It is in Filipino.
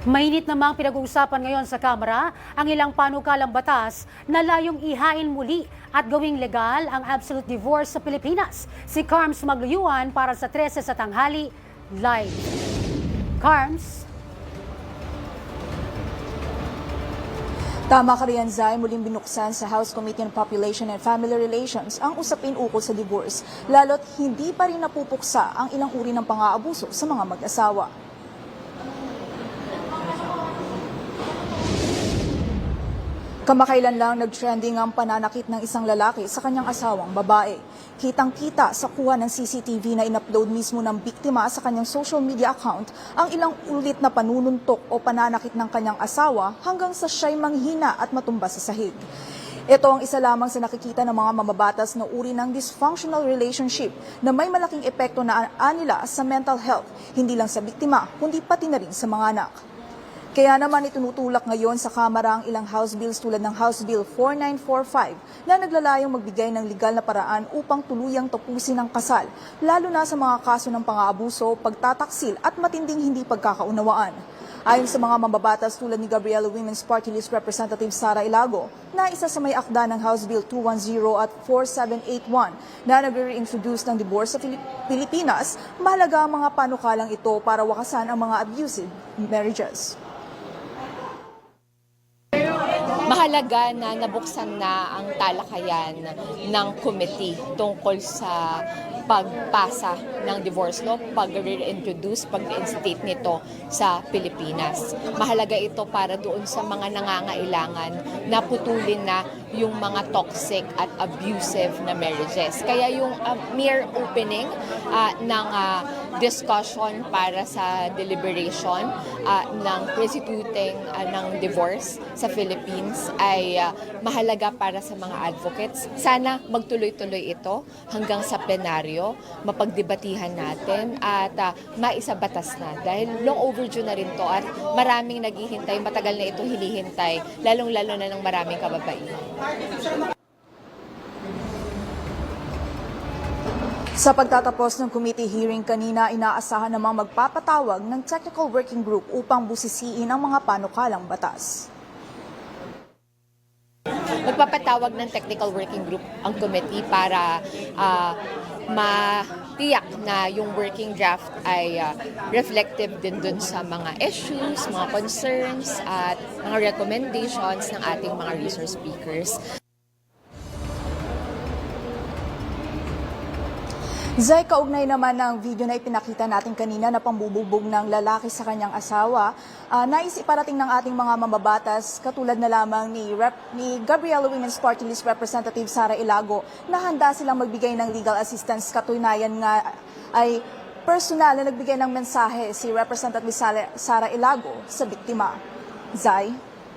Mainit namang pinag-uusapan ngayon sa Kamara ang ilang panukalang batas na layong ihain muli at gawing legal ang absolute divorce sa Pilipinas. Si Carms Magluyuan para sa 13 sa tanghali live. Carms? Tama ka riyan, Zay, muling binuksan sa House Committee on Population and Family Relations ang usapin ukol sa divorce, lalo't hindi pa rin napupuksa ang ilang uri ng pang-aabuso sa mga mag-asawa. Kamakailan lang nag-trending ang pananakit ng isang lalaki sa kanyang asawang babae. Kitang-kita sa kuha ng CCTV na in-upload mismo ng biktima sa kanyang social media account ang ilang ulit na panununtok o pananakit ng kanyang asawa hanggang sa siya'y manghina at matumba sa sahig. Ito ang isa lamang sa nakikita ng mga mamabatas na uri ng dysfunctional relationship na may malaking epekto na anila sa mental health, hindi lang sa biktima, kundi pati na rin sa mga anak. Kaya naman itinutulak ngayon sa Kamara ang ilang House Bills tulad ng House Bill 4945 na naglalayong magbigay ng legal na paraan upang tuluyang tapusin ang kasal, lalo na sa mga kaso ng pang-aabuso, pagtataksil at matinding hindi pagkakaunawaan. Ayon sa mga mambabatas tulad ni Gabriela Women's Party List Representative Sara Ilago, na isa sa may akda ng House Bill 210 at 4781 na nag-reintroduce ng divorce sa Pilipinas, mahalaga ang mga panukalang ito para wakasan ang mga abusive marriages. Mahalaga na nabuksan na ang talakayan ng committee tungkol sa pagpasa ng divorce law, pag-reintroduce, pag-reinstate nito sa Pilipinas. Mahalaga ito para doon sa mga nangangailangan na putulin na yung mga toxic at abusive na marriages. Kaya yung mere opening ng discussion para sa deliberation ng instituting ng divorce sa Philippines ay mahalaga para sa mga advocates. Sana magtuloy-tuloy ito hanggang sa plenaryo, mapagdebatihan natin at maisabatas na. Dahil long overdue na rin to at maraming naghihintay, matagal na itong hinihintay, lalong-lalo na ng maraming kababaihan. Sa pagtatapos ng committee hearing kanina, inaasahan namang magpapatawag ng technical working group upang busisiin ang mga panukalang batas. Magpapatawag ng technical working group ang committee para matiyak na yung working draft ay reflective din dun sa mga issues, mga concerns at mga recommendations ng ating mga resource speakers. Zay, kaugnay naman ng video na ipinakita natin kanina na pambububog ng lalaki sa kanyang asawa, nais iparating ng ating mga mambabatas katulad na lamang ni Gabriela Women's Party List Representative Sara Ilago na handa silang magbigay ng legal assistance. Katunayan nga ay personal na nagbigay ng mensahe si Representative Sara Ilago sa biktima. Zay?